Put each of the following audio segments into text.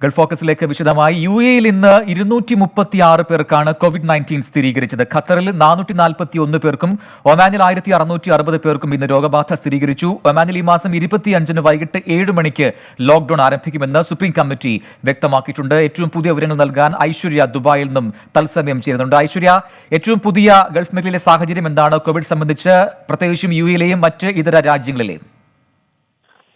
Gulf ഫോക്കസിലേക്ക് വിശദമായി UAE-യിൽ ഇന്ന് 236 പേർക്കാണ് COVID-19 സ്ഥിരീകരിച്ചത്. ഖത്തറിൽ 441 പേർക്കും ഒമാനിൽ 1660 പേർക്കും ഇന്ന് രോഗബാധ സ്ഥിരീകരിച്ചു. ഒമാനിൽ ഈ മാസം 25-ന് വൈകിട്ട് 7 മണിക്ക് ലോക്ഡൌൺ ആരംഭിക്കുമെന്ന് സുപ്രീം കമ്മിറ്റി വ്യക്തമാക്കിയിട്ടുണ്ട്. ഏറ്റവും പുതിയ വിവരങ്ങൾ നൽകാൻ ഐശ്വര്യ ദുബായിൽ നിന്നും തത്സമയം ചേരുന്നുണ്ട്. ഐശ്വര്യ, ഏറ്റവും പുതിയ ഗൾഫ് മേഖലയിലെ സാഹചര്യം എന്താണ് കോവിഡ് സംബന്ധിച്ച്, പ്രത്യേകിച്ചും UAE-ലെയും മറ്റ് ഇതര രാജ്യങ്ങളിലെയും?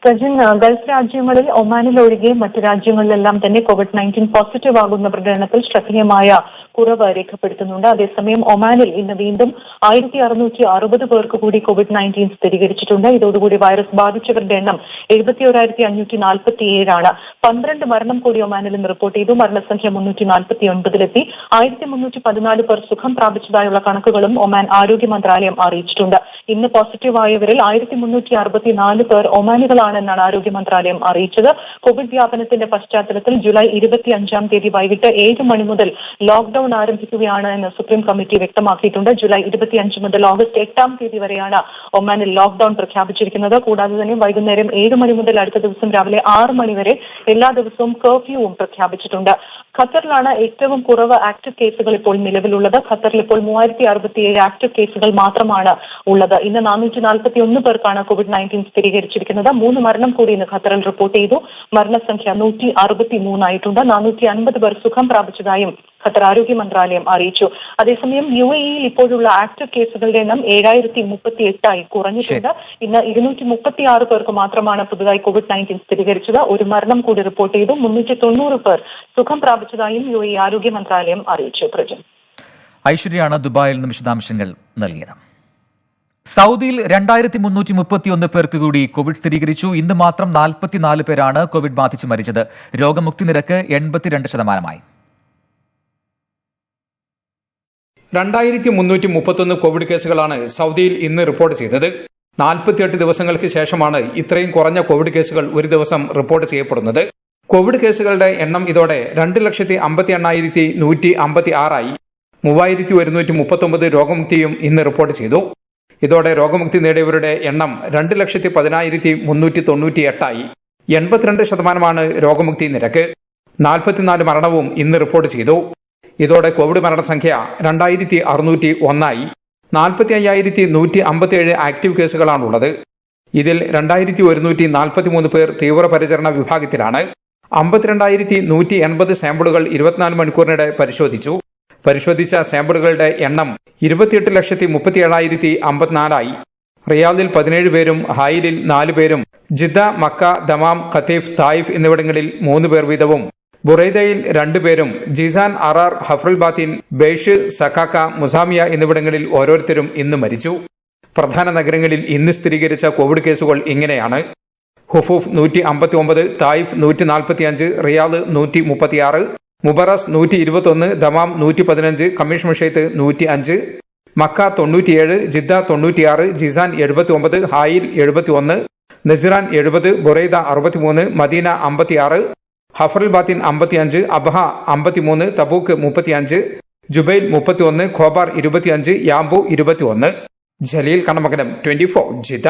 പ്രജിൻ, ഗൾഫ് രാജ്യങ്ങളിൽ ഒമാനിൽ ഒഴികെ മറ്റ് രാജ്യങ്ങളിലെല്ലാം തന്നെ COVID-19 പോസിറ്റീവ് ആകുന്ന പ്രകടനത്തിൽ ശ്രദ്ധേയമായ കുറവ് രേഖപ്പെടുത്തുന്നുണ്ട്. അതേസമയം ഒമാനിൽ ഇന്ന് വീണ്ടും 1660 പേർക്ക് കൂടി COVID-19 സ്ഥിരീകരിച്ചിട്ടുണ്ട്. ഇതോടുകൂടി വൈറസ് ബാധിച്ചവരുടെ എണ്ണം 71,547 12 മരണം കൂടി ഒമാനിൽ നിന്ന് റിപ്പോർട്ട് ചെയ്തു. മരണസംഖ്യ 349-ലെത്തി. 1314 പേർ സുഖം പ്രാപിച്ചതായുള്ള കണക്കുകളും ഒമാൻ ആരോഗ്യ മന്ത്രാലയം അറിയിച്ചിട്ടുണ്ട്. ഇന്ന് പോസിറ്റീവായവരിൽ 1364 പേർ ഒമാനികളാണ് എന്നാണ് ആരോഗ്യ മന്ത്രാലയം അറിയിച്ചത്. കോവിഡ് വ്യാപനത്തിന്റെ പശ്ചാത്തലത്തിൽ ജൂലൈ 25-ാം തീയതി വൈകിട്ട് 7 മണി മുതൽ ലോക്ഡൌൺ ആരംഭിക്കുകയാണ് എന്ന് സുപ്രീം കമ്മിറ്റി വ്യക്തമാക്കിയിട്ടുണ്ട്. ജൂലൈ 25 മുതൽ ഓഗസ്റ്റ് 8-ാം തീയതി വരെയാണ് ഒമാനിൽ ലോക്ഡൌൺ പ്രഖ്യാപിച്ചിരിക്കുന്നത്. കൂടാതെ തന്നെ വൈകുന്നേരം 7 മണി മുതൽ അടുത്ത ദിവസം രാവിലെ 6 മണി വരെ എല്ലാ ദിവസവും കർഫ്യൂവും പ്രഖ്യാപിച്ചിട്ടുണ്ട്. ഖത്തറിലാണ് ഏറ്റവും കുറവ് ആക്ടീവ് കേസുകൾ ഇപ്പോൾ നിലവിലുള്ളത്. ഖത്തറിൽ ഇപ്പോൾ 3067 ആക്ടീവ് കേസുകൾ മാത്രമാണ് ഉള്ളത്. ഇന്ന് 441 പേർക്കാണ് COVID-19 സ്ഥിരീകരിച്ചിരിക്കുന്നത്. 3 മരണം കൂടി ഇന്ന് ഖത്തറിൽ റിപ്പോർട്ട് ചെയ്തു. മരണസംഖ്യ 163 ആയിട്ടുണ്ട്. 450 പേർ സുഖം പ്രാപിച്ചതായും ഖത്തർ ആരോഗ്യ മന്ത്രാലയം അറിയിച്ചു. അതേസമയം UAE-യിൽ ഇപ്പോഴുള്ള ആക്ടീവ് കേസുകളുടെ എണ്ണം 7038 കുറഞ്ഞിട്ടുണ്ട്. ഇന്ന് 236 പേർക്ക് മാത്രമാണ് പുതുതായി COVID-19 സ്ഥിരീകരിച്ചത്. ഒരു മരണം കൂടി റിപ്പോർട്ട് ചെയ്തു. 390 പേർ സുഖം പ്രാപിച്ചതായും UAE ആരോഗ്യ മന്ത്രാലയം അറിയിച്ചു. പ്രജൻ, ഐശ്വര്യാണ് ദുബായിൽ നിന്ന് വിശദാംശങ്ങൾ നൽകിയത്. സൗദിയിൽ 2331 പേർക്ക് കൂടി കോവിഡ് സ്ഥിരീകരിച്ചു. ഇന്ന് മാത്രം 44 പേരാണ് കോവിഡ് ബാധിച്ച് മരിച്ചത്. രോഗമുക്തി നിരക്ക് 82%. 2331 കോവിഡ് കേസുകളാണ് സൗദിയിൽ ഇന്ന് റിപ്പോർട്ട് ചെയ്തത്. 48 ദിവസങ്ങൾക്ക് ശേഷമാണ് ഇത്രയും കുറഞ്ഞ കോവിഡ് കേസുകൾ ഒരു ദിവസം റിപ്പോർട്ട് ചെയ്യപ്പെടുന്നത്. കോവിഡ് കേസുകളുടെ എണ്ണം ഇതോടെ 2,88,156 3139 രോഗമുക്തിയും ഇന്ന് റിപ്പോർട്ട് ചെയ്തു. ഇതോടെ രോഗമുക്തി നേടിയവരുടെ എണ്ണം 2,10,398 82% രോഗമുക്തി നിരക്ക്. 44 മരണവും ഇന്ന് റിപ്പോർട്ട് ചെയ്തു. ഇതോടെ കോവിഡ് മരണസംഖ്യ 2601 45,157 ആക്റ്റീവ് കേസുകളാണുള്ളത്. ഇതിൽ 2143 പേർ തീവ്രപരിചരണ വിഭാഗത്തിലാണ്. 52,180 സാമ്പിളുകൾ 24 മണിക്കൂറിനിടെ പരിശോധിച്ചു. പരിശോധിച്ച സാമ്പിളുകളുടെ എണ്ണം 28,37,054. റിയാദിൽ 17 പേരും ഹായിലിൽ 4 പേരും Jeddah, Mecca, Dammam, Qatif, Taif എന്നിവിടങ്ങളിൽ 3 പേർ വീതവും ബുറൈദയിൽ 2 പേരും Jizan, Arar, Hafr al Batin, Baish, Sakaka, Muzahmiyya എന്നിവിടങ്ങളിൽ ഓരോരുത്തരും ഇന്ന് മരിച്ചു. പ്രധാന നഗരങ്ങളിൽ ഇന്ന് സ്ഥിരീകരിച്ച കോവിഡ് കേസുകൾ ഇങ്ങനെയാണ്: Hofuf 159, Taif 145, Riyadh 136, Mubarraz 121, Dammam 115, Khamis Mushait 105, Makkah 97, Jeddah 96, Jizan 79, Hail 71, Najran 70, Buraidah 63, Madinah 56, Hafar al Batin 55, Abha 53, Tabuk 35, Jubail 31, Khobar 25, Yanbu 21. Jaleel Kanamakalam, 24 Jeddah.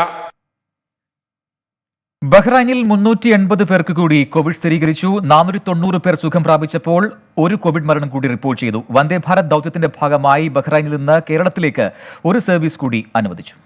ബഹ്റൈനിൽ 380 പേർക്ക് കൂടി കോവിഡ് സ്ഥിരീകരിച്ചു. 490 പേർ സുഖം പ്രാപിച്ചപ്പോൾ ഒരു കോവിഡ് മരണം കൂടി റിപ്പോർട്ട് ചെയ്തു. വന്ദേ ഭാരത് ദൌത്യത്തിന്റെ ഭാഗമായി ബഹ്റൈനിൽ നിന്ന് കേരളത്തിലേക്ക് ഒരു സർവീസ് കൂടി അനുവദിച്ചു.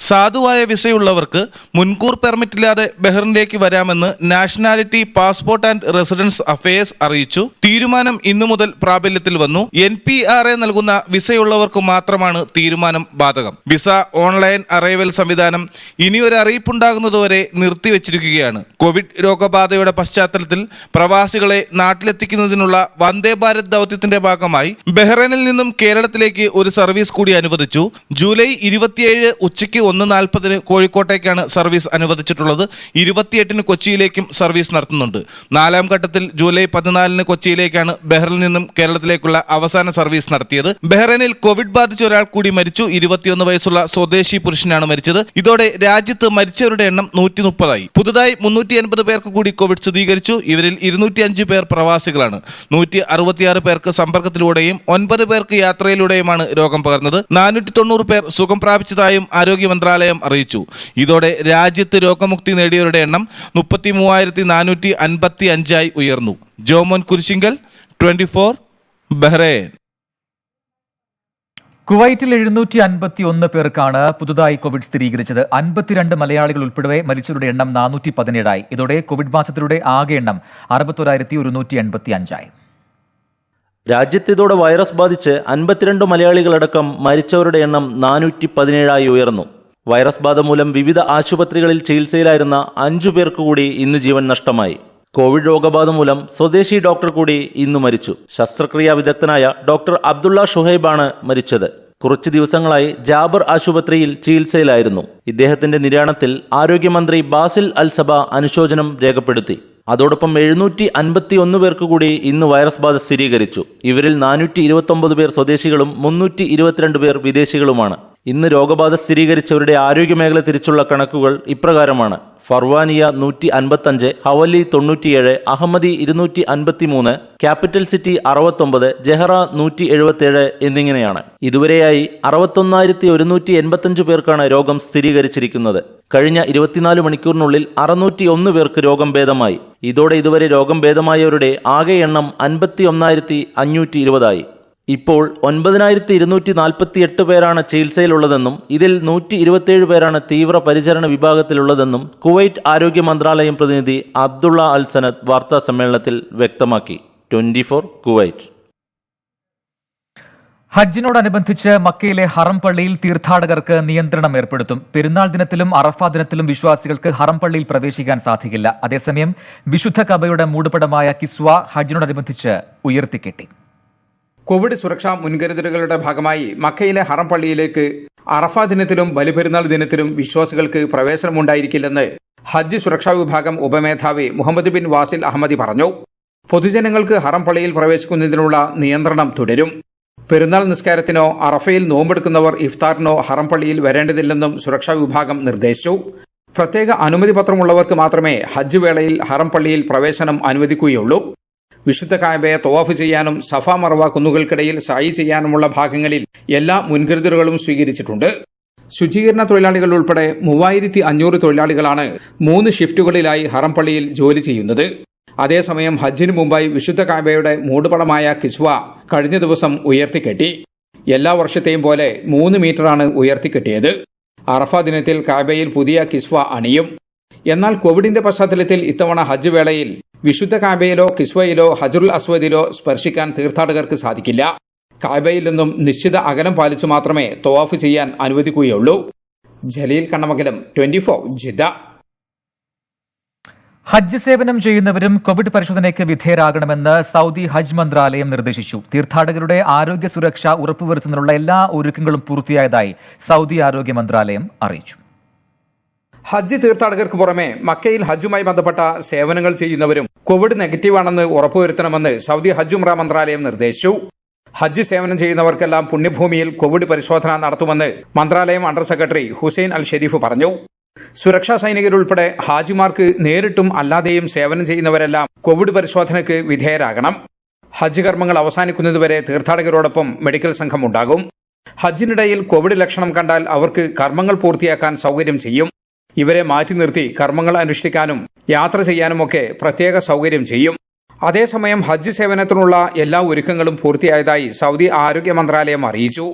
സാധുവായ വിസയുള്ളവർക്ക് മുൻകൂർ പെർമിറ്റില്ലാതെ ബഹ്റിനിലേക്ക് വരാമെന്ന് nationality, passport and residence affairs അറിയിച്ചു. തീരുമാനം ഇന്നു മുതൽ പ്രാബല്യത്തിൽ വന്നു. NPRA നൽകുന്ന വിസയുള്ളവർക്ക് മാത്രമാണ് തീരുമാനം ബാധകം. വിസ ഓൺലൈൻ അറൈവൽ സംവിധാനം ഇനിയൊരു അറിയിപ്പുണ്ടാകുന്നതുവരെ നിർത്തിവച്ചിരിക്കുകയാണ്. കോവിഡ് രോഗബാധയുടെ പശ്ചാത്തലത്തിൽ പ്രവാസികളെ നാട്ടിലെത്തിക്കുന്നതിനുള്ള വന്ദേ ഭാരത് ദൌത്യത്തിന്റെ ഭാഗമായി ബഹ്റൈനിൽ നിന്നും കേരളത്തിലേക്ക് ഒരു സർവീസ് കൂടി അനുവദിച്ചു. ജൂലൈ 27 ഉച്ചയ്ക്ക് 1:40 കോഴിക്കോട്ടേക്കാണ് സർവീസ് അനുവദിച്ചിട്ടുള്ളത്. 28 കൊച്ചിയിലേക്കും സർവീസ് നടത്തുന്നുണ്ട്. 4ാം ഘട്ടത്തിൽ ജൂലൈ 14 കൊച്ചിയിലേക്കാണ് ബഹ്റിനിൽ നിന്നും കേരളത്തിലേക്കുള്ള അവസാന സർവീസ് നടത്തിയത്. ബഹ്റൈനിൽ കോവിഡ് ബാധിച്ച ഒരാൾ കൂടി മരിച്ചു. 21 വയസ്സുള്ള സ്വദേശി പുരുഷനാണ് മരിച്ചത്. ഇതോടെ രാജ്യത്ത് മരിച്ചവരുടെ എണ്ണം 130. പുതുതായി 380 പേർക്ക് കൂടി കോവിഡ് സ്ഥിരീകരിച്ചു. ഇവരിൽ 205 പേർ പ്രവാസികളാണ്. 166 പേർക്ക് സമ്പർക്കത്തിലൂടെയും 9 പേർക്ക് യാത്രയിലൂടെയുമാണ് രോഗം പകർന്നത്. 490 പേർ സുഖം പ്രാപിച്ചതായും ആരോഗ്യ ആരോഗ്യ മന്ത്രാലയം അറിയിച്ചു. ഇതോടെ രാജ്യത്ത് രോഗമുക്തി നേടിയവരുടെ എണ്ണം 33,455 ഉയർന്നു. ജോമോൻ കുരിശിങ്കൽ, 24, ബഹ്റൈൻ. കുവൈറ്റിൽ 751 പേർക്കാണ് പുതുതായി കോവിഡ് സ്ഥിരീകരിച്ചത്. 52 മലയാളികൾ ഉൾപ്പെടെ മരിച്ചവരുടെ എണ്ണം 417 ഇതോടെ കോവിഡ് ബാധിതരുടെ ആകെ എണ്ണം 61,185. രാജ്യത്ത് ഇതോടെ വൈറസ് ബാധിച്ച് 52 മലയാളികളടക്കം മരിച്ചവരുടെ എണ്ണം 417 ഉയർന്നു. വൈറസ് ബാധ മൂലം വിവിധ ആശുപത്രികളിൽ ചികിത്സയിലായിരുന്ന 5 പേർക്ക് കൂടി ഇന്ന് ജീവൻ നഷ്ടമായി. കോവിഡ് രോഗബാധ മൂലം സ്വദേശി ഡോക്ടർ കൂടി ഇന്ന് മരിച്ചു. ശസ്ത്രക്രിയാ വിദഗ്ധനായ ഡോക്ടർ അബ്ദുള്ള ഷുഹൈബാണ് മരിച്ചത്. കുറച്ചു ദിവസങ്ങളായി ജാബർ ആശുപത്രിയിൽ ചികിത്സയിലായിരുന്നു. ഇദ്ദേഹത്തിന്റെ നിര്യാണത്തിൽ ആരോഗ്യമന്ത്രി ബാസിൽ അൽ-സബ അനുശോചനം രേഖപ്പെടുത്തി. അതോടൊപ്പം 751 പേർക്ക് കൂടി ഇന്ന് വൈറസ് ബാധ സ്ഥിരീകരിച്ചു. ഇവരിൽ 429 പേർ സ്വദേശികളും 322 പേർ വിദേശികളുമാണ്. ഇന്ന് രോഗബാധ സ്ഥിരീകരിച്ചവരുടെ ആരോഗ്യമേഖല തിരിച്ചുള്ള കണക്കുകൾ ഇപ്രകാരമാണ്. Farwaniya 155, Hawally 97, Ahmadi 253, capital city 69, ജെഹറ 177 എന്നിങ്ങനെയാണ്. ഇതുവരെയായി 61,185 പേർക്കാണ് രോഗം സ്ഥിരീകരിച്ചിരിക്കുന്നത്. കഴിഞ്ഞ 24 മണിക്കൂറിനുള്ളിൽ 601 പേർക്ക് രോഗം ഭേദമായി. ഇതോടെ ഇതുവരെ രോഗം ഭേദമായവരുടെ ആകെ എണ്ണം 51,520 ഇപ്പോൾ 9,248 പേരാണ് ചികിത്സയിലുള്ളതെന്നും ഇതിൽ 127 പേരാണ് തീവ്ര പരിചരണ വിഭാഗത്തിലുള്ളതെന്നും കുവൈറ്റ് ആരോഗ്യ മന്ത്രാലയം പ്രതിനിധി അബ്ദുള്ള അൽ സനദ് വാർത്താ സമ്മേളനത്തിൽ വ്യക്തമാക്കി. 24 കുവൈറ്റ്. ഹജ്ജിനോടനുബന്ധിച്ച് മക്കയിലെ ഹറം പള്ളിയിൽ തീർത്ഥാടകർക്ക് നിയന്ത്രണം ഏർപ്പെടുത്തും. പെരുന്നാൾ ദിനത്തിലും അറഫ ദിനത്തിലും വിശ്വാസികൾക്ക് ഹറം പള്ളിയിൽ പ്രവേശിക്കാൻ സാധിക്കില്ല. അതേസമയം വിശുദ്ധ കബയുടെ മൂടുപടമായ കിസ്വ ഹജ്ജിനോടനുബന്ധിച്ച് ഉയർത്തിക്കെട്ടി. കോവിഡ് സുരക്ഷാ മുൻകരുതലുകളുടെ ഭാഗമായി മക്കയിലെ ഹറം പള്ളിയിലേക്ക് അറഫ ദിനത്തിലും ബലിപെരുന്നാൾ ദിനത്തിലും വിശ്വാസികൾക്ക് പ്രവേശനമുണ്ടായിരിക്കില്ലെന്ന് ഹജ്ജ് സുരക്ഷാ വിഭാഗം ഉപമേധാവി മുഹമ്മദ് ബിൻ വാസിൽ അഹമ്മദി പറഞ്ഞു. പൊതുജനങ്ങൾക്ക് ഹറം പള്ളിയിൽ പ്രവേശിക്കുന്നതിനുള്ള നിയന്ത്രണം തുടരും. പെരുന്നാൾ നിസ്കാരത്തിനോ അറഫയിൽ നോമ്പെടുക്കുന്നവർ ഇഫ്താറിനോ ഹറം പള്ളിയിൽ വരേണ്ടതില്ലെന്നും സുരക്ഷാ വിഭാഗം നിർദ്ദേശിച്ചു. പ്രത്യേക അനുമതി പത്രമുള്ളവർക്ക് മാത്രമേ ഹജ്ജ് വേളയിൽ ഹറം പള്ളിയിൽ പ്രവേശനം അനുവദിക്കുകയുള്ളൂ. വിശുദ്ധ കഅബയെ തവാഫ് ചെയ്യാനും സഫ മർവ കുന്നുകൾക്കിടയിൽ സഅയ് ചെയ്യാനുമുള്ള ഭാഗങ്ങളിൽ എല്ലാ മുൻകരുതലുകളും സ്വീകരിച്ചിട്ടുണ്ട്. ശുചീകരണ തൊഴിലാളികൾ ഉൾപ്പെടെ 3500 തൊഴിലാളികളാണ് 3 ഷിഫ്റ്റുകളിലായി ഹറം പള്ളിയിൽ ജോലി ചെയ്യുന്നത്. അതേസമയം ഹജ്ജിന് മുമ്പായി വിശുദ്ധ കഅബയുടെ മൂടുപടമായ കിസ്വ കഴിഞ്ഞ ദിവസം ഉയർത്തിക്കെട്ടി. എല്ലാ വർഷത്തെയും പോലെ 3 മീറ്ററാണ് ഉയർത്തിക്കെട്ടിയത്. അറഫ ദിനത്തിൽ കഅബയിൽ പുതിയ കിസ്വ അണിയും. എന്നാൽ കോവിഡിന്റെ പശ്ചാത്തലത്തിൽ ഇത്തവണ ഹജ്ജ് വേളയിൽ വിശുദ്ധ കഅബയിലോ കിസ്വയിലോ ഹജറുൽ അസ്വദിലോ സ്പർശിക്കാൻ തീർത്ഥാടകർക്ക് സാധിക്കില്ല. കഅബയിൽ നിന്നും നിശ്ചിത അകലം പാലിച്ചു മാത്രമേ തവാഫ് ചെയ്യാൻ അനുവദിക്കുകയുള്ളൂ. ജലീൽ കണ്ണമംഗലം, 24 ജിദ്ദ. ഹജ്ജ് സേവനം ചെയ്യുന്നവരും കോവിഡ് പരിശോധനയ്ക്ക് വിധേയരാകണമെന്ന് സൗദി ഹജ്ജ് മന്ത്രാലയം നിർദ്ദേശിച്ചു. തീർത്ഥാടകരുടെ ആരോഗ്യ സുരക്ഷ ഉറപ്പുവരുത്തുന്നതിനുള്ള എല്ലാ ഒരുക്കങ്ങളും പൂർത്തിയായതായി സൗദി ആരോഗ്യ മന്ത്രാലയം അറിയിച്ചു. ഹജ്ജ് തീർത്ഥാടകർക്ക് പുറമെ മക്കയിൽ ഹജ്ജുമായി ബന്ധപ്പെട്ട സേവനങ്ങൾ ചെയ്യുന്നവരും കോവിഡ് നെഗറ്റീവാണെന്ന് ഉറപ്പുവരുത്തണമെന്ന് സൗദി ഹജ്ജ് ഉംറ മന്ത്രാലയം നിർദ്ദേശിച്ചു. ഹജ്ജ് സേവനം ചെയ്യുന്നവർക്കെല്ലാം പുണ്യഭൂമിയിൽ കോവിഡ് പരിശോധന നടത്തുമെന്ന് മന്ത്രാലയം അണ്ടർ സെക്രട്ടറി ഹുസൈൻ അൽ ഷെരീഫ് പറഞ്ഞു. സുരക്ഷാ സൈനികരുൾപ്പെടെ ഹാജിമാർക്ക് നേരിട്ടും അല്ലാതെയും സേവനം ചെയ്യുന്നവരെല്ലാം കോവിഡ് പരിശോധനയ്ക്ക് വിധേയരാകണം. ഹജ്ജ് കർമ്മങ്ങൾ അവസാനിക്കുന്നതുവരെ തീർത്ഥാടകരോടൊപ്പം മെഡിക്കൽ സംഘം ഉണ്ടാകും. ഹജ്ജിനിടയിൽ കോവിഡ് ലക്ഷണം കണ്ടാൽ അവർക്ക് കർമ്മങ്ങൾ പൂർത്തിയാക്കാൻ സൗകര്യം ചെയ്യും. ഇവരെ മാറ്റി നിർത്തി കർമ്മങ്ങൾ അനുഷ്ഠിക്കാനും യാത്ര ചെയ്യാനുമൊക്കെ പ്രത്യേക സൗകര്യം ചെയ്യും. അതേസമയം ഹജ്ജ് സേവനത്തിനുള്ള എല്ലാ ഒരുക്കങ്ങളും പൂർത്തിയായതായി സൗദി ആരോഗ്യ മന്ത്രാലയം അറിയിച്ചു.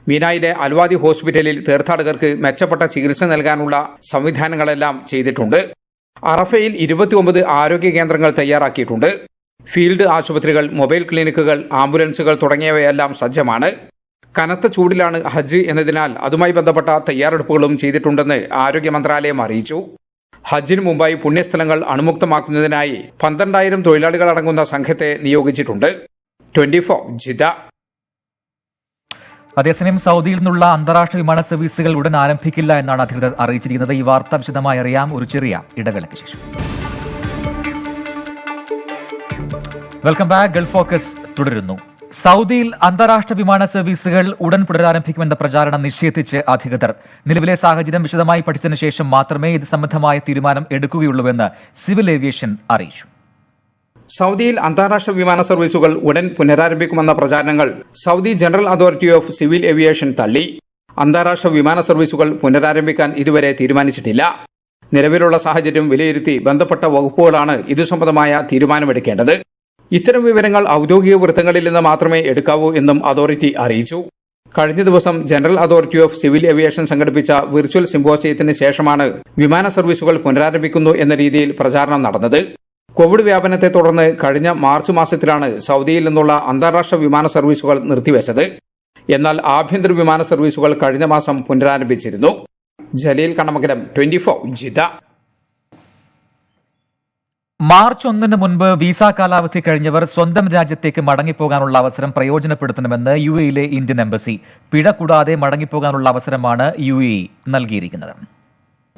മീനായിലെ അൽവാദി ഹോസ്പിറ്റലിൽ തീർത്ഥാടകർക്ക് മെച്ചപ്പെട്ട ചികിത്സ നൽകാനുള്ള സംവിധാനങ്ങളെല്ലാം ചെയ്തിട്ടുണ്ട്. അറഫയിൽ 29 ആരോഗ്യ കേന്ദ്രങ്ങൾ തയ്യാറാക്കിയിട്ടുണ്ട്. ഫീൽഡ് ആശുപത്രികൾ, മൊബൈൽ ക്ലിനിക്കുകൾ, ആംബുലൻസുകൾ തുടങ്ങിയവയെല്ലാം സജ്ജമാണ്. കനത്ത ചൂടിലാണ് ഹജ്ജ് എന്നതിനാൽ അതുമായി ബന്ധപ്പെട്ട തയ്യാറെടുപ്പുകളും ചെയ്തിട്ടുണ്ടെന്ന് ആരോഗ്യ മന്ത്രാലയം അറിയിച്ചു. ഹജ്ജിന് മുമ്പായി പുണ്യസ്ഥലങ്ങൾ അണുമുക്തമാക്കുന്നതിനായി 12,000 തൊഴിലാളികളടങ്ങുന്ന സംഘത്തെ നിയോഗിച്ചിട്ടുണ്ട്. 24 ജിദ്ദ. അതേസമയം സൗദിയിൽ നിന്നുള്ള അന്താരാഷ്ട്ര വിമാന സർവീസുകൾ ഉടൻ ആരംഭിക്കില്ല എന്നാണ് അധികൃതർ അറിയിച്ചിരിക്കുന്നത്. ഈ വാർത്ത വിശദമായി അറിയാം ഒരു ചെറിയ ഇടവേളയ്ക്ക് ശേഷം. Welcome back. ഗൾഫ് ഫോക്കസ് തുടരുന്നു. സൗദിയിൽ അന്താരാഷ്ട്ര വിമാന സർവീസുകൾ ഉടൻ പുനരാരംഭിക്കുമെന്ന പ്രചാരണം നിഷേധിച്ച് അധികൃതർ നിലവിലെ സാഹചര്യം വിശദമായി പഠിച്ചതിനു ശേഷം മാത്രമേ ഇത് സംബന്ധമായ തീരുമാനം എടുക്കുകയുള്ളൂവെന്ന് സിവിൽ ഏവിയേഷൻ അറിയിച്ചു. സൗദിയിൽ അന്താരാഷ്ട്ര വിമാന സർവീസുകൾ ഉടൻ പുനരാരംഭിക്കുമെന്ന പ്രചാരണങ്ങൾ Saudi general authority of civil aviation തള്ളി. അന്താരാഷ്ട്ര വിമാന സർവീസുകൾ പുനരാരംഭിക്കാൻ ഇതുവരെ തീരുമാനിച്ചിട്ടില്ല. നിലവിലുള്ള സാഹചര്യം വിലയിരുത്തി ബന്ധപ്പെട്ട വകുപ്പുകളാണ് ഇതു സംബന്ധമായ തീരുമാനമെടുക്കേണ്ടത്. ഇത്തരം വിവരങ്ങൾ ഔദ്യോഗിക വൃത്തങ്ങളിൽ നിന്ന് മാത്രമേ എടുക്കാവൂ എന്നും അതോറിറ്റി അറിയിച്ചു. കഴിഞ്ഞ ദിവസം general authority of civil aviation സംഘടിപ്പിച്ച വിർച്വൽ സിമ്പോസിയത്തിന് ശേഷമാണ് വിമാന സർവീസുകൾ പുനരാരംഭിക്കുന്നു എന്ന രീതിയിൽ പ്രചാരണം നടന്നത്. കോവിഡ് വ്യാപനത്തെ തുടർന്ന് കഴിഞ്ഞ മാർച്ച് മാസത്തിലാണ് സൗദിയിൽ നിന്നുള്ള അന്താരാഷ്ട്ര വിമാന സർവീസുകൾ നിർത്തിവെച്ചത്. എന്നാൽ ആഭ്യന്തര വിമാന സർവീസുകൾ കഴിഞ്ഞ മാസം പുനരാരംഭിച്ചിരുന്നു. ജലീൽ കണ്ണമംഗലം, 24 ജിദ്ദ. മാർച്ച് 1 മുൻപ് വിസ കാലാവധി കഴിഞ്ഞവർ സ്വന്തം രാജ്യത്തേക്ക് മടങ്ങിപ്പോകാനുള്ള അവസരം പ്രയോജനപ്പെടുത്തണമെന്ന് യുഎഇയിലെ ഇന്ത്യൻ എംബസി. പിഴ കൂടാതെ മടങ്ങിപ്പോകാനുള്ള അവസരമാണ് യുഎഇ നൽകിയിരിക്കുന്നത്.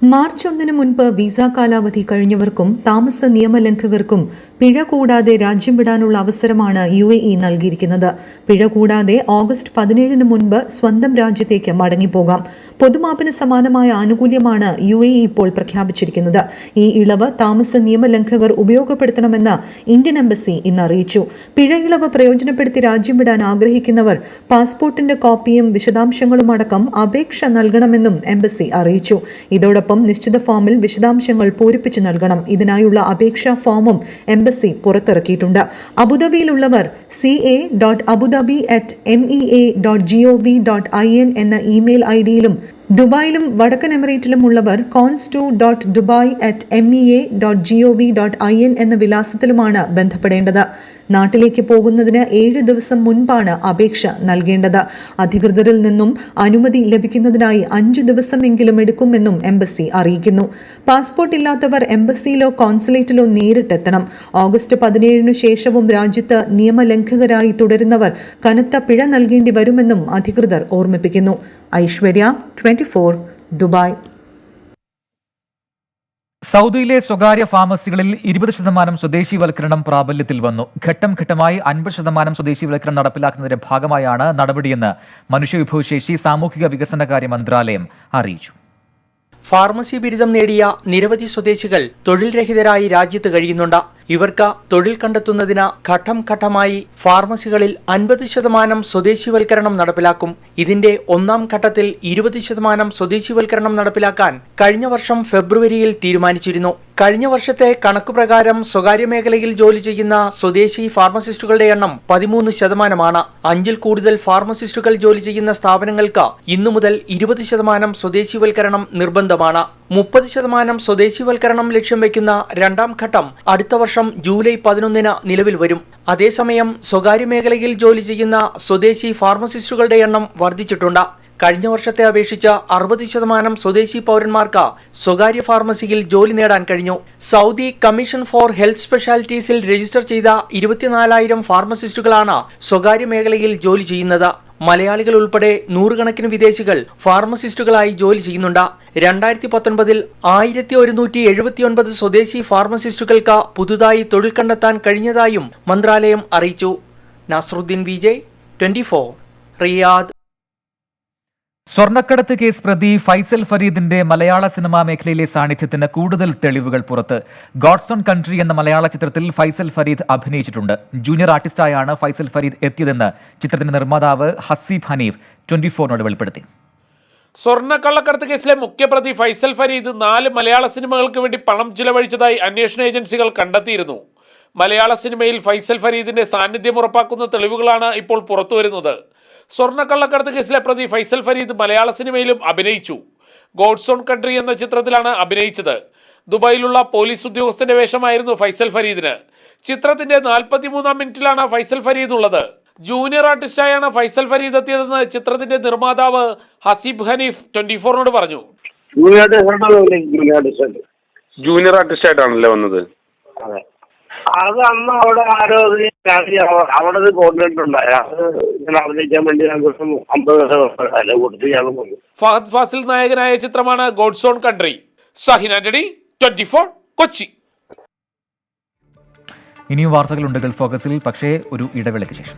മാർച്ച് 1 മുൻപ് വിസ കാലാവധി കഴിഞ്ഞവർക്കും താമസ നിയമലംഘകർക്കും പിഴ കൂടാതെ രാജ്യം വിടാനുള്ള അവസരമാണ് യുഎഇ നൽകിയിരിക്കുന്നത്. പിഴ കൂടാതെ ഓഗസ്റ്റ് 17 മുൻപ് സ്വന്തം രാജ്യത്തേക്ക് മടങ്ങിപ്പോകാം. പൊതുമാപ്പിന് സമാനമായ ആനുകൂല്യമാണ് യുഎഇ ഇപ്പോൾ പ്രഖ്യാപിച്ചിരിക്കുന്നത്. ഈ ഇളവ് താമസ നിയമലംഘകർ ഉപയോഗപ്പെടുത്തണമെന്ന് ഇന്ത്യൻ എംബസി ഇന്ന് അറിയിച്ചു. പിഴ ഇളവ് പ്രയോജനപ്പെടുത്തി രാജ്യം വിടാൻ ആഗ്രഹിക്കുന്നവർ പാസ്പോർട്ടിന്റെ കോപ്പിയും വിശദാംശങ്ങളും അടക്കം അപേക്ഷ നൽകണമെന്നും എംബസി അറിയിച്ചു. ഇതോടൊപ്പം നിശ്ചിത ഫോമിൽ വിശദാംശങ്ങൾ പൂരിപ്പിച്ചു നൽകണം. ഇതിനായുള്ള അപേക്ഷാ ഫോമും എംബസി പുറത്തിറക്കിയിട്ടുണ്ട്. അബുദാബിയിലുള്ളവർ ca.abudabi@mea.gov.in എന്ന ഇമെയിൽ ഐഡിയിലും ദുബായിലും വടക്കൻ എമിറേറ്റിലും ഉള്ളവർ cons2.dubai@mea.gov.in എന്ന വിലാസത്തിലുമാണ് ബന്ധപ്പെടേണ്ടത്. നാട്ടിലേക്ക് പോകുന്നതിന് 7 ദിവസം മുൻപാണ് അപേക്ഷ നൽകേണ്ടത്. അധികൃതരിൽ നിന്നും അനുമതി ലഭിക്കുന്നതിനായി 5 ദിവസമെങ്കിലും എടുക്കുമെന്നും എംബസി അറിയിക്കുന്നു. പാസ്പോർട്ട് ഇല്ലാത്തവർ എംബസിയിലോ കോൺസുലേറ്റിലോ നേരിട്ടെത്തണം. ഓഗസ്റ്റ് 17 ശേഷവും രാജ്യത്ത് നിയമലംഘകരായി തുടരുന്നവർ കനത്ത പിഴ നൽകേണ്ടി വരുമെന്നും അധികൃതർ ഓർമ്മിപ്പിക്കുന്നു. ഐശ്വര്യ, 24 ദുബായ്. സൗദിയിലെ സ്വകാര്യ ഫാർമസികളിൽ 20% സ്വദേശീവൽക്കരണം പ്രാബല്യത്തിൽ വന്നു. ഘട്ടം ഘട്ടമായി 50% സ്വദേശീവൽക്കരണം നടപ്പിലാക്കുന്നതിന്റെ ഭാഗമായാണ് നടപടിയെന്ന് മനുഷ്യവിഭവശേഷി സാമൂഹിക വികസനകാര്യ മന്ത്രാലയം അറിയിച്ചു. ഫാർമസി ബിരുദം നേടിയ നിരവധി സ്വദേശികൾ തൊഴിൽ രഹിതരായി രാജ്യത്ത് കഴിയുന്നുണ്ട്. ഇവർക്ക് തൊഴിൽ കണ്ടെത്തുന്നതിന് ഘട്ടം ഘട്ടമായി ഫാർമസികളിൽ 50% സ്വദേശീവൽക്കരണം നടപ്പിലാക്കും. ഇതിന്റെ ഒന്നാം ഘട്ടത്തിൽ 20% സ്വദേശീവൽക്കരണം നടപ്പിലാക്കാൻ കഴിഞ്ഞ വർഷം ഫെബ്രുവരിയിൽ തീരുമാനിച്ചിരുന്നു. കഴിഞ്ഞ വർഷത്തെ കണക്കുപ്രകാരം സ്വകാര്യ മേഖലയിൽ ജോലി ചെയ്യുന്ന സ്വദേശി ഫാർമസിസ്റ്റുകളുടെ എണ്ണം 13%. 5-ൽ കൂടുതൽ ഫാർമസിസ്റ്റുകൾ ജോലി ചെയ്യുന്ന സ്ഥാപനങ്ങൾക്ക് ഇന്നു മുതൽ 20% സ്വദേശീവൽക്കരണം നിർബന്ധമാണ്. 30% സ്വദേശീവൽക്കരണം ലക്ഷ്യം വയ്ക്കുന്ന രണ്ടാം ഘട്ടം അടുത്ത വർഷം ജൂലൈ 11 നിലവിൽ വരും. അതേസമയം സ്വകാര്യ മേഖലയിൽ ജോലി ചെയ്യുന്ന സ്വദേശി ഫാർമസിസ്റ്റുകളുടെ എണ്ണം വർദ്ധിച്ചിട്ടുണ്ട്. കഴിഞ്ഞ വർഷത്തെ അപേക്ഷിച്ച് 60% സ്വദേശി പൗരന്മാർക്ക് സ്വകാര്യ ഫാർമസിയിൽ ജോലി നേടാൻ കഴിഞ്ഞു. സൗദി കമ്മീഷൻ ഫോർ ഹെൽത്ത് സ്പെഷ്യാലിറ്റീസിൽ രജിസ്റ്റർ ചെയ്ത 24,000 ഫാർമസിസ്റ്റുകളാണ് സ്വകാര്യ മേഖലയിൽ ജോലി ചെയ്യുന്നത്. മലയാളികൾ ഉൾപ്പെടെ 100 കണക്കിന് വിദേശികൾ ഫാർമസിസ്റ്റുകളായി ജോലി ചെയ്യുന്നുണ്ട്. 2019 1179 സ്വദേശി ഫാർമസിസ്റ്റുകൾക്ക് പുതുതായി തൊഴിൽ കണ്ടെത്താൻ കഴിഞ്ഞതായും മന്ത്രാലയം അറിയിച്ചു. നസ്രുദ്ദീൻ വിജയ്, 24 റിയാദ്. സ്വർണ്ണക്കടത്ത് കേസ് പ്രതി ഫൈസൽ ഫരീദിന്റെ മലയാള സിനിമാ മേഖലയിലെ സാന്നിധ്യത്തിന് കൂടുതൽ തെളിവുകൾ പുറത്ത്. ഗോഡ്സ് ഓൺ കൺട്രി എന്ന മലയാള ചിത്രത്തിൽ ഫൈസൽ ഫരീദ് അഭിനയിച്ചിട്ടുണ്ട്. ജൂനിയർ ആർട്ടിസ്റ്റായാണ് ഫൈസൽ ഫരീദ് എത്തിയതെന്ന് ചിത്രത്തിന്റെ നിർമ്മാതാവ് ഹസീബ് ഹനീഫ് 24 വെളിപ്പെടുത്തി. സ്വർണ്ണക്കള്ളക്കടത്ത് കേസിലെ മുഖ്യപ്രതി ഫൈസൽ ഫരീദ് 4 മലയാള സിനിമകൾക്ക് വേണ്ടി പണം ചിലവഴിച്ചതായി അന്വേഷണ ഏജൻസികൾ കണ്ടെത്തിയിരുന്നു. മലയാള സിനിമയിൽ ഫൈസൽ ഫരീദിന്റെ സാന്നിധ്യം ഉറപ്പാക്കുന്ന തെളിവുകളാണ് ഇപ്പോൾ പുറത്തുവരുന്നത്. സ്വർണ്ണക്കള്ളക്കടത്ത് കേസിലെ പ്രതി ഫൈസൽ ഫരീദ് മലയാള സിനിമയിലും അഭിനയിച്ചു. ഗോഡ്സ് ഓൺ കൺട്രി എന്ന ചിത്രത്തിലാണ് അഭിനയിച്ചത്. ദുബായിലുള്ള പോലീസ് ഉദ്യോഗസ്ഥന്റെ വേഷമായിരുന്നു ഫൈസൽ ഫരീദിന്. ചിത്രത്തിന്റെ 43-ാം മിനിറ്റിലാണ് ഫൈസൽ ഫരീദ് ഉള്ളത്. ജൂനിയർ ആർട്ടിസ്റ്റായാണ് ഫൈസൽ ഫരീദ് എത്തിയതെന്ന് ചിത്രത്തിന്റെ നിർമ്മാതാവ് ഹസീബ് ഹനീഫ് 24 പറഞ്ഞു. ജൂനിയർ ആർട്ടിസ്റ്റ് ആയിട്ടാണല്ലേ വന്നത്? അത് അന്ന് അവിടെ ആരോ അവിടെ കോർഡിനേറ്റർ ഉണ്ടായി. അത് ഇങ്ങനെ അഭിനയിക്കാൻ വേണ്ടി 50 കൊടുത്ത് ഞാൻ പോയി. ഫഹദ് ഫാസിൽ നായകനായ ചിത്രമാണ് God's own country. Sahin Antony, 24 Kochi. ഇനിയും വാർത്തകളുണ്ട് ഗൾഫ് ഫോക്കസിൽ, പക്ഷേ ഒരു ഇടവേളയ്ക്ക് ശേഷം.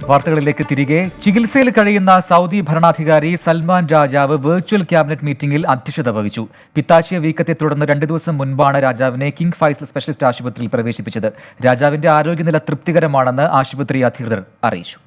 വാർത്തകളിലേക്ക് തിരികെ. ചികിത്സയിൽ കഴിയുന്ന സൗദി ഭരണാധികാരി സൽമാൻ രാജാവ് വെർച്വൽ ക്യാബിനറ്റ് മീറ്റിംഗിൽ അധ്യക്ഷത വഹിച്ചു. പിത്താശയ വീക്കത്തെ തുടർന്ന് 2 ദിവസം മുൻപാണ് രാജാവിനെ കിങ് ഫൈസൽ സ്പെഷ്യലിസ്റ്റ് ആശുപത്രിയിൽ പ്രവേശിപ്പിച്ചത്. രാജാവിന്റെ ആരോഗ്യനില തൃപ്തികരമാണെന്ന് ആശുപത്രി അധികൃതർ അറിയിച്ചു.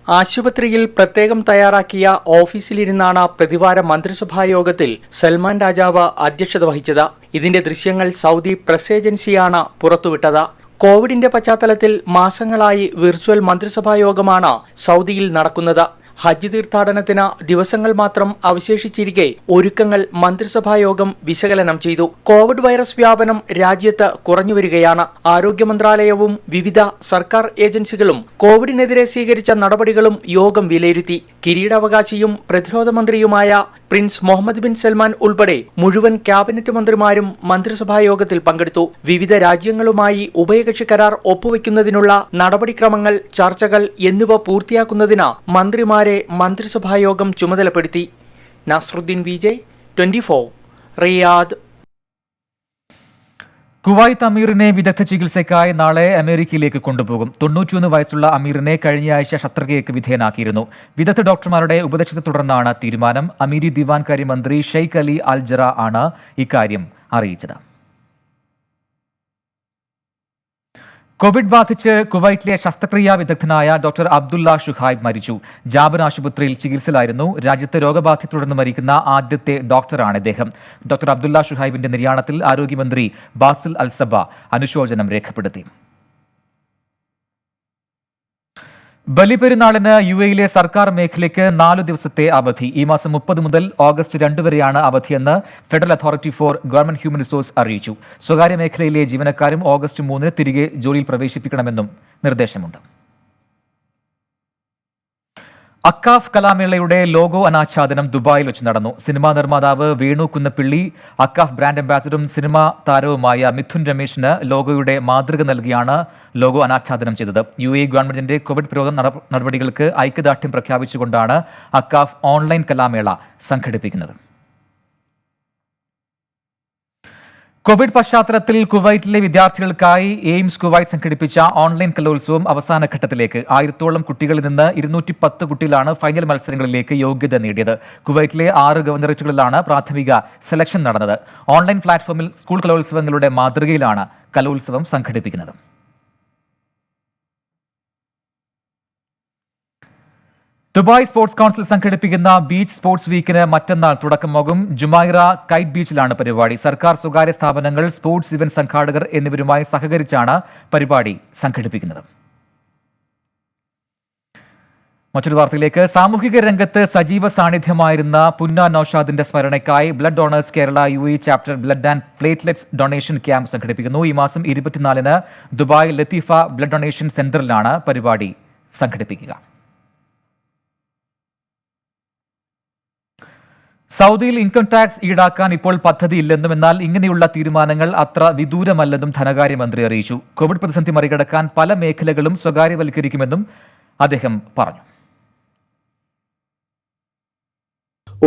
ആശുപത്രിയിൽ പ്രത്യേകം തയ്യാറാക്കിയ ഓഫീസിലിരുന്നാണ് പ്രതിവാര മന്ത്രിസഭാ യോഗത്തിൽ സൽമാൻ രാജാവ് അധ്യക്ഷത വഹിച്ചത്. ഇതിന്റെ ദൃശ്യങ്ങൾ സൗദി പ്രസ് ഏജൻസിയാണ് പുറത്തുവിട്ടത്. കോവിഡിന്റെ പശ്ചാത്തലത്തിൽ മാസങ്ങളായി വിർച്വൽ മന്ത്രിസഭാ യോഗമാണ് സൗദിയിൽ നടക്കുന്നത്. ഹജ്ജ് തീർത്ഥാടനത്തിന് ദിവസങ്ങൾ മാത്രം അവശേഷിച്ചിരിക്കെ ഒരുക്കങ്ങൾ മന്ത്രിസഭാ യോഗം വിശകലനം ചെയ്തു. കോവിഡ് വൈറസ് വ്യാപനം രാജ്യത്ത് കുറഞ്ഞുവരികയാണ്. ആരോഗ്യ മന്ത്രാലയവും വിവിധ സർക്കാർ ഏജൻസികളും കോവിഡിനെതിരെ സ്വീകരിച്ച നടപടികളും യോഗം വിലയിരുത്തി. കിരീടാവകാശിയും പ്രതിരോധ മന്ത്രിയുമായ പ്രിൻസ് മുഹമ്മദ് ബിൻ സൽമാൻ ഉൾപ്പെടെ മുഴുവൻ ക്യാബിനറ്റ് മന്ത്രിമാരും മന്ത്രിസഭാ യോഗത്തിൽ പങ്കെടുത്തു. വിവിധ രാജ്യങ്ങളുമായി ഉഭയകക്ഷി കരാർ ഒപ്പുവെക്കുന്നതിനുള്ള നടപടിക്രമങ്ങൾ, ചർച്ചകൾ എന്നിവ പൂർത്തിയാക്കുന്നതിന് മന്ത്രിമാരെ മന്ത്രിസഭാ യോഗം ചുമതലപ്പെടുത്തി. നസ്രുദ്ദീൻ വിജയ്, 24, റിയാദ്. കുവൈത്ത് അമീറിനെ വിദഗ്ധ ചികിത്സയ്ക്കായി നാളെ അമേരിക്കയിലേക്ക് കൊണ്ടുപോകും. 91 വയസ്സുള്ള അമീറിനെ കഴിഞ്ഞയാഴ്ച ശസ്ത്രക്രിയയ്ക്ക് വിധേയനാക്കിയിരുന്നു. വിദഗ്ധ ഡോക്ടർമാരുടെ ഉപദേശത്തെ തുടർന്നാണ് തീരുമാനം. അമീരി ദിവാൻ കാര്യമന്ത്രി ഷെയ്ഖ് അലി അൽ ജറ ആണ് ഇക്കാര്യം അറിയിച്ചത്. കോവിഡ് ബാധിച്ച് കുവൈറ്റിലെ ശസ്ത്രക്രിയാ വിദഗ്ധനായ ഡോക്ടർ അബ്ദുള്ള ഷുഹൈബ് മരിച്ചു. ജാബർ ആശുപത്രിയിൽ ചികിത്സയിലായിരുന്നു. രാജ്യത്ത് രോഗബാധയെ തുടർന്ന് മരിക്കുന്ന ആദ്യത്തെ ഡോക്ടറാണ് ഇദ്ദേഹം. ഡോക്ടർ അബ്ദുള്ള ഷുഹൈബിന്റെ നിര്യാണത്തിൽ ആരോഗ്യമന്ത്രി ബാസിൽ അൽസബ അനുശോചനം രേഖപ്പെടുത്തി. ബലിപെരുന്നാളിന് യുഎയിലെ സർക്കാർ മേഖലയ്ക്ക് 4 ദിവസത്തെ അവധി. ഈ മാസം 30 മുതൽ ഓഗസ്റ്റ് 2 വരെയാണ് അവധിയെന്ന് federal authority for government human resource അറിയിച്ചു. സ്വകാര്യ മേഖലയിലെ ജീവനക്കാരും ഓഗസ്റ്റ് 3 തിരികെ ജോലിയിൽ പ്രവേശിപ്പിക്കണമെന്നും നിർദ്ദേശമുണ്ട്. അക്കാഫ് കലാമേളയുടെ ലോഗോ അനാച്ഛാദനം ദുബായിൽ വെച്ച് നടന്നു. സിനിമാ നിർമ്മാതാവ് വേണു കുന്നപ്പിള്ളി, അക്കാഫ് ബ്രാൻഡ് അംബാസിഡറും സിനിമാ താരവുമായ മിഥുൻ രമേശിന് ലോഗോയുടെ മാതൃക നൽകിയാണ് ലോഗോ അനാച്ഛാദനം ചെയ്തത്. UAE ഗവൺമെന്റിന്റെ കോവിഡ് പ്രതിരോധ നടപടികൾക്ക് ഐക്യദാർഢ്യം പ്രഖ്യാപിച്ചുകൊണ്ടാണ് അക്കാഫ് ഓൺലൈൻ കലാമേള സംഘടിപ്പിക്കുന്നത്. കോവിഡ് പശ്ചാത്തലത്തിൽ കുവൈറ്റിലെ വിദ്യാർത്ഥികൾക്കായി എയിംസ് കുവൈറ്റ് സംഘടിപ്പിച്ച ഓൺലൈൻ കലോത്സവം അവസാന ഘട്ടത്തിലേക്ക്. 1000-ഓളം കുട്ടികളിൽ നിന്ന് 210 കുട്ടികളാണ് ഫൈനൽ മത്സരങ്ങളിലേക്ക് യോഗ്യത നേടിയത്. കുവൈറ്റിലെ 6 ഗവർണറേറ്റുകളിലാണ് പ്രാഥമിക സെലക്ഷൻ നടന്നത്. ഓൺലൈൻ പ്ലാറ്റ്ഫോമിൽ സ്കൂൾ കലോത്സവങ്ങളുടെ മാതൃകയിലാണ് കലോത്സവം സംഘടിപ്പിക്കുന്നത്. ദുബായ് സ്പോർട്സ് കൗൺസിൽ സംഘടിപ്പിക്കുന്ന ബീച്ച് സ്പോർട്സ് വീക്കിന് മറ്റന്നാൾ തുടക്കമാകും. ജുമൈറ കൈറ്റ് ബീച്ചിലാണ് പരിപാടി. സർക്കാർ, സ്വകാര്യ സ്ഥാപനങ്ങൾ, സ്പോർട്സ് ഇവന്റ് സംഘാടകർ എന്നിവരുമായി സഹകരിച്ചാണ് പരിപാടി സംഘടിപ്പിക്കുന്നത്. മറ്റൊരു വാർത്തയിലേക്ക്. സാമൂഹിക രംഗത്ത് സജീവ സാന്നിധ്യമായിരുന്ന പുന്ന നൌഷാദിന്റെ സ്മരണയ്ക്കായി blood donors Kerala UAE chapter blood and platelets donation camp സംഘടിപ്പിക്കുന്നു. ഈ മാസം 24-ന് ദുബായ് ലത്തീഫ ബ്ലഡ് ഡൊണേഷൻ സെന്ററിലാണ് പരിപാടി സംഘടിപ്പിക്കുക. സൗദിയിൽ ഇൻകം ടാക്സ് ഈടാക്കാൻ ഇപ്പോൾ പദ്ധതിയില്ലെന്നും എന്നാൽ ഇങ്ങനെയുള്ള തീരുമാനങ്ങൾ അത്ര വിദൂരമല്ലെന്നും ധനകാര്യമന്ത്രി അറിയിച്ചു. കോവിഡ് പ്രതിസന്ധി മറികടക്കാൻ പല മേഖലകളും സ്വകാര്യവൽക്കരിക്കുമെന്നും അദ്ദേഹം പറഞ്ഞു.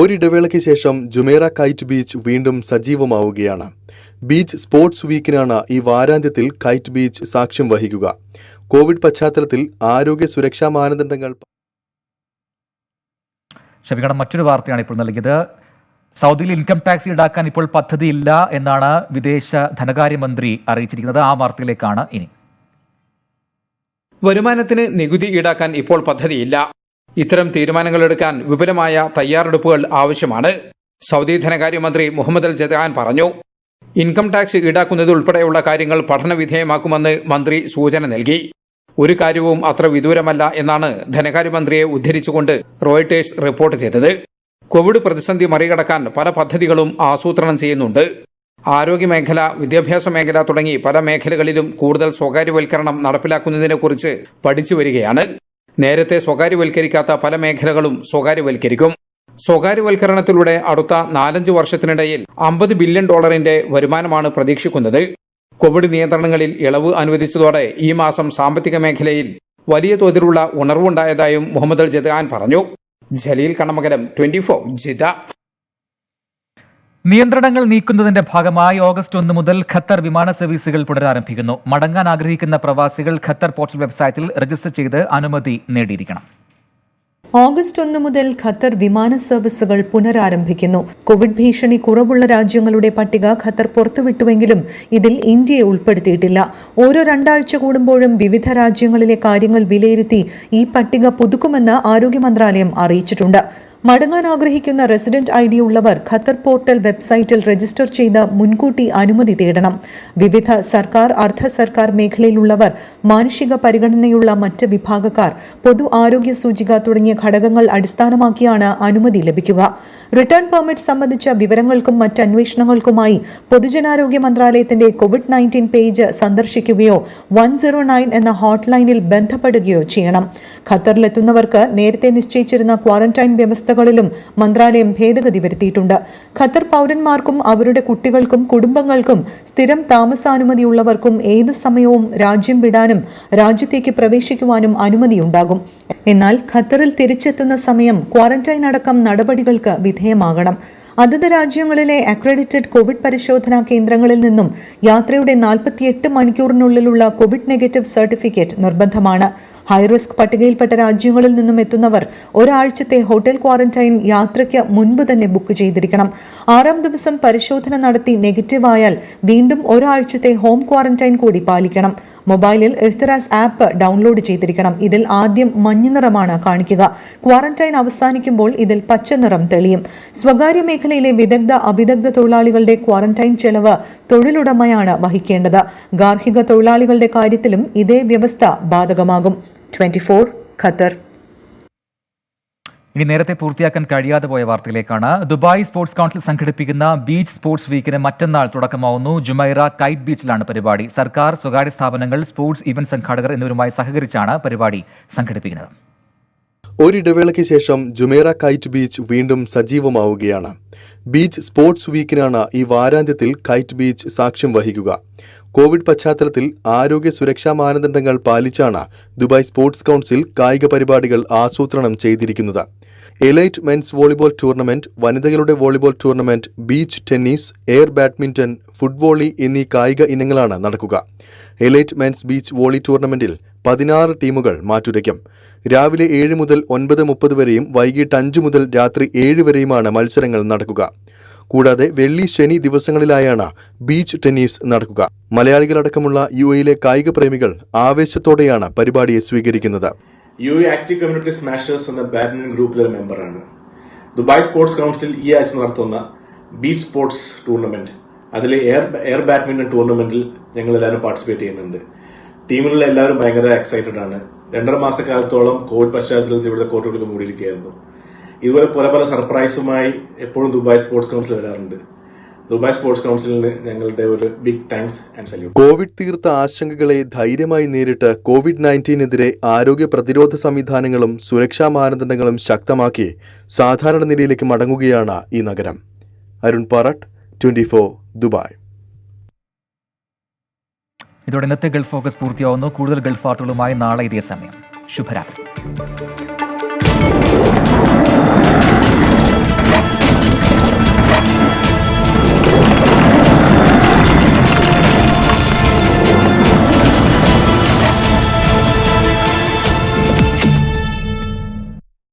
ഒരിടവേളയ്ക്ക് ശേഷം ജുമേറ കൈറ്റ് ബീച്ച് വീണ്ടും സജീവമാവുകയാണ്. ബീച്ച് സ്പോർട്സ് വീക്കിനാണ് ഈ വാരാന്ത്യത്തിൽ കൈറ്റ് ബീച്ച് സാക്ഷ്യം വഹിക്കുക. കോവിഡ് പശ്ചാത്തലത്തിൽ ആരോഗ്യ സുരക്ഷാ മാനദണ്ഡങ്ങൾ മറ്റൊരു വാർത്തയാണ് ഇപ്പോൾ നൽകിയത്. സൗദിയിൽ ഇൻകം ടാക്സ് ഈടാക്കാൻ ഇപ്പോൾ പദ്ധതിയില്ല എന്നാണ് വിദേശ ധനകാര്യമന്ത്രി അറിയിച്ചിരിക്കുന്നത്. ആ വാർത്തയിലേക്കാണ് ഇനി. വരുമാനത്തിന് നികുതി ഈടാക്കാൻ ഇപ്പോൾ പദ്ധതിയില്ല. ഇത്തരം തീരുമാനങ്ങളെടുക്കാൻ വിപുലമായ തയ്യാറെടുപ്പുകൾ ആവശ്യമാണ്. സൗദി ധനകാര്യമന്ത്രി മുഹമ്മദ് അൽ ജദാൻ പറഞ്ഞു. ഇൻകം ടാക്സ് ഈടാക്കുന്നത് ഉൾപ്പെടെയുള്ള കാര്യങ്ങൾ പഠനവിധേയമാക്കുമെന്ന് മന്ത്രി സൂചന നൽകി. ഒരു കാര്യവും അത്ര വിദൂരമല്ല എന്നാണ് ധനകാര്യമന്ത്രിയെ ഉദ്ധരിച്ചുകൊണ്ട് റോയിട്ടേഴ്സ് റിപ്പോർട്ട് ചെയ്തത്. കോവിഡ് പ്രതിസന്ധി മറികടക്കാൻ പല പദ്ധതികളും ആസൂത്രണം ചെയ്യുന്നുണ്ട്. ആരോഗ്യമേഖല, വിദ്യാഭ്യാസ മേഖല തുടങ്ങി പല മേഖലകളിലും കൂടുതൽ സ്വകാര്യവൽക്കരണം നടപ്പിലാക്കുന്നതിനെക്കുറിച്ച് പഠിച്ചു വരികയാണ്. നേരത്തെ സ്വകാര്യവൽക്കരിക്കാത്ത പല മേഖലകളും സ്വകാര്യവൽക്കരിക്കും. സ്വകാര്യവൽക്കരണത്തിലൂടെ അടുത്ത 4-5 വർഷത്തിനിടയിൽ $50 ബില്യൺ വരുമാനമാണ് പ്രതീക്ഷിക്കുന്നത്. കോവിഡ് നിയന്ത്രണങ്ങളിൽ ഇളവ് അനുവദിച്ചതോടെ ഈ മാസം സാമ്പത്തിക മേഖലയിൽ വലിയ തോതിലുള്ള ഉണർവുണ്ടായതായും മുഹമ്മദ് അൽ ജദാൻ പറഞ്ഞു. ജലീൽ കണ്ണമംഗലം, 24, ജിദ്ദ. നിയന്ത്രണങ്ങൾ നീക്കുന്നതിന്റെ ഭാഗമായി ഓഗസ്റ്റ് 1 മുതൽ ഖത്തർ വിമാന സർവീസുകൾ പുനരാരംഭിക്കുന്നു. മടങ്ങാൻ ആഗ്രഹിക്കുന്ന പ്രവാസികൾ ഖത്തർ പോർട്ടൽ വെബ്സൈറ്റിൽ രജിസ്റ്റർ ചെയ്ത് അനുമതി നേടിയിരിക്കണം. ഓഗസ്റ്റ് 1 മുതൽ ഖത്തർ വിമാന സർവീസുകൾ പുനരാരംഭിക്കുന്നു. കോവിഡ് ഭീഷണി കുറവുള്ള രാജ്യങ്ങളുടെ പട്ടിക ഖത്തർ പുറത്തുവിട്ടുവെങ്കിലും ഇതിൽ ഇന്ത്യയെ ഉൾപ്പെടുത്തിയിട്ടില്ല. ഓരോ 2 ആഴ്ച കൂടുമ്പോഴും വിവിധ രാജ്യങ്ങളിലെ കാര്യങ്ങൾ വിലയിരുത്തി ഈ പട്ടിക പുതുക്കുമെന്ന് ആരോഗ്യ മന്ത്രാലയം അറിയിച്ചിട്ടുണ്ട്. മടങ്ങാൻ ആഗ്രഹിക്കുന്ന റെസിഡന്റ് ID ഉള്ളവർ ഖത്തർ പോർട്ടൽ വെബ്സൈറ്റിൽ രജിസ്റ്റർ ചെയ്ത് മുൻകൂട്ടി അനുമതി തേടണം. വിവിധ സർക്കാർ, അർദ്ധ സർക്കാർ മേഖലയിലുള്ളവർ, മാനുഷിക പരിഗണനയുള്ള മറ്റ് വിഭാഗക്കാർ, പൊതു ആരോഗ്യ സൂചിക തുടങ്ങിയ ഘടകങ്ങൾ അടിസ്ഥാനമാക്കിയാണ് അനുമതി ലഭിക്കുക. റിട്ടേൺ പെർമിറ്റ് സംബന്ധിച്ച വിവരങ്ങൾക്കും മറ്റ് അന്വേഷണങ്ങൾക്കുമായി പൊതുജനാരോഗ്യ മന്ത്രാലയത്തിന്റെ COVID-19 പേജ് സന്ദർശിക്കുകയോ 109 എന്ന ഹോട്ട്ലൈനിൽ ബന്ധപ്പെടുകയോ ചെയ്യണം. ഖത്തറിലെത്തുന്നവർക്ക് നേരത്തെ നിശ്ചയിച്ചിരുന്ന ക്വാറന്റൈൻ വ്യവസ്ഥകളിലും മന്ത്രാലയം ഭേദഗതി വരുത്തിയിട്ടുണ്ട്. ഖത്തർ പൗരന്മാർക്കും അവരുടെ കുട്ടികൾക്കും കുടുംബങ്ങൾക്കും സ്ഥിരം താമസാനുമതിയുള്ളവർക്കും ഏത് സമയവും രാജ്യം വിടാനും രാജ്യത്തേക്ക് പ്രവേശിക്കുവാനും അനുമതിയുണ്ടാകും. എന്നാൽ ഖത്തറിൽ തിരിച്ചെത്തുന്ന സമയം ക്വാറന്റൈൻ അടക്കം നടപടികൾക്ക് വിധേയമാകണം. അതത് രാജ്യങ്ങളിലെ അക്രഡിറ്റഡ് കോവിഡ് പരിശോധനാ കേന്ദ്രങ്ങളിൽ നിന്നും യാത്രയുടെ 48 മണിക്കൂറിനുള്ളിലുള്ള കോവിഡ് നെഗറ്റീവ് സർട്ടിഫിക്കറ്റ് നിർബന്ധമാണ്. ഹൈറിസ്ക് പട്ടികയിൽപ്പെട്ട രാജ്യങ്ങളിൽ നിന്നും എത്തുന്നവർ ഒരാഴ്ചത്തെ ഹോട്ടൽ ക്വാറന്റൈൻ യാത്രയ്ക്ക് മുൻപ് തന്നെ ബുക്ക് ചെയ്തിരിക്കണം. 6ാം ദിവസം പരിശോധന നടത്തി നെഗറ്റീവ് ആയാൽ വീണ്ടും ഒരാഴ്ചത്തെ ഹോം ക്വാറന്റൈൻ കൂടി പാലിക്കണം. മൊബൈലിൽ ഇഖ്തിറാസ് ആപ്പ് ഡൗൺലോഡ് ചെയ്തിരിക്കണം. ഇതിൽ ആദ്യം മഞ്ഞ നിറമാണ് കാണിക്കുക. ക്വാറന്റൈൻ അവസാനിക്കുമ്പോൾ ഇതിൽ പച്ച നിറം തെളിയും. സ്വകാര്യ മേഖലയിലെ വിദഗ്ധ അവിദഗ്ധ തൊഴിലാളികളുടെ ക്വാറന്റൈൻ ചെലവ് തൊഴിലുടമയാണ് വഹിക്കേണ്ടത്. ഗാർഹിക തൊഴിലാളികളുടെ കാര്യത്തിലും ഇതേ വ്യവസ്ഥ ബാധകമാകും. 24 ഖത്തർ. ഇനി നേരത്തെ പൂർത്തിയാക്കാൻ കഴിയാതെ പോയ വാർത്തയിലേക്കാണ്. ദുബായ് സ്പോർട്സ് കൗൺസിൽ സംഘടിപ്പിക്കുന്ന ബീച്ച് സ്പോർട്സ് വീക്കിന് മറ്റന്നാൾ തുടക്കമാവുന്നു. ജുമൈറ കൈറ്റ് ബീച്ചിലാണ് പരിപാടി. സർക്കാർ, സ്വകാര്യ സ്ഥാപനങ്ങൾ, സ്പോർട്സ് ഇവന്റ് സംഘാടകർ എന്നിവരുമായി സഹകരിച്ചാണ് പരിപാടി സംഘടിപ്പിക്കുന്നത്. ഒരിടവേളയ്ക്ക് ശേഷം ജുമൈറ കൈറ്റ് ബീച്ച് വീണ്ടും സജീവമാവുകയാണ്. ബീച്ച് സ്പോർട്സ് വീക്കിനാണ് ഈ വാരാന്ത്യത്തിൽ കൈറ്റ് ബീച്ച് സാക്ഷ്യം വഹിക്കുക. കോവിഡ് പശ്ചാത്തലത്തിൽ ആരോഗ്യ സുരക്ഷാ മാനദണ്ഡങ്ങൾ പാലിച്ചാണ് ദുബായ് സ്പോർട്സ് കൗൺസിൽ കായിക പരിപാടികൾ ആസൂത്രണം ചെയ്തിരിക്കുന്നത്. എലൈറ്റ് മെൻസ് വോളിബോൾ ടൂർണമെന്റ്, വനിതകളുടെ volleyball tournament, beach tennis, air badminton, footvolley എന്നീ കായിക ഇനങ്ങളാണ് നടക്കുക. എലൈറ്റ് മെൻസ് ബീച്ച് വോളി ടൂർണമെന്റിൽ 16 ടീമുകൾ മാറ്റുരയ്ക്കും. രാവിലെ 7 മുതൽ 9:30 വരെയും വൈകിട്ട് 5 മുതൽ രാത്രി 7 വരെയുമാണ് മത്സരങ്ങൾ നടക്കുക. കൂടാതെ വെള്ളി, ശനി ദിവസങ്ങളിലായാണ് ബീച്ച് ടെന്നീസ് നടക്കുക. മലയാളികളടക്കമുള്ള UAE കായിക പ്രേമികൾ ആവേശത്തോടെയാണ് പരിപാടിയെ സ്വീകരിക്കുന്നത്. UAE ആക്റ്റീവ് കമ്മ്യൂണിറ്റി സ്മാഷേഴ്സ് എന്ന ബാഡ്മിന്റൺ ഗ്രൂപ്പിലെ ഒരു മെമ്പറാണ്. ദുബായ് സ്പോർട്സ് കൗൺസിൽ ഈ ആഴ്ച നടത്തുന്ന ബീച്ച് സ്പോർട്സ് ടൂർണമെന്റ്, അതിലെ എയർ ബാഡ്മിന്റൺ ടൂർണമെന്റിൽ ഞങ്ങൾ എല്ലാവരും പാർട്ടിസിപ്പേറ്റ് ചെയ്യുന്നുണ്ട്. ടീമിലുള്ള എല്ലാവരും ഭയങ്കര എക്സൈറ്റഡ് ആണ്. 2.5 മാസക്കാലത്തോളം കോവിഡ് പശ്ചാത്തലത്തിൽ ഇവിടെ കോർട്ടുകൾക്ക് മൂടിയിരിക്കുകയായിരുന്നു. ഇതുപോലെ പല സർപ്രൈസുമായി എപ്പോഴും ദുബായ് സ്പോർട്സ് കൗൺസിൽ വരാറുണ്ട്. ദുബായ് സ്പോർട്സ് കൗൺസിലിന് ഞങ്ങളുടെ ഒരു big thanks and salute. Covid തീർത്ത ആശങ്കകളെ ധൈര്യമായി നേരിട്ട് COVID-19-നെതിരെ ആരോഗ്യ പ്രതിരോധ സംവിധാനങ്ങളും സുരക്ഷാ മാനദണ്ഡങ്ങളും ശക്തമാക്കി സാധാരണ നിലയിലേക്ക് മടങ്ങുകയാണ് ഈ നഗരം. അരുൺ പാറട്ട്, 24 ദുബായ്. ഇതോടെ ഇന്നത്തെ ഗൾഫ് ഫോക്കസ് പൂർത്തിയാവുന്നു. കൂടുതൽ ഗൾഫ് വാർത്തകളുമായി നാളെ ഇതേ സമയം. ശുഭരാത്രി.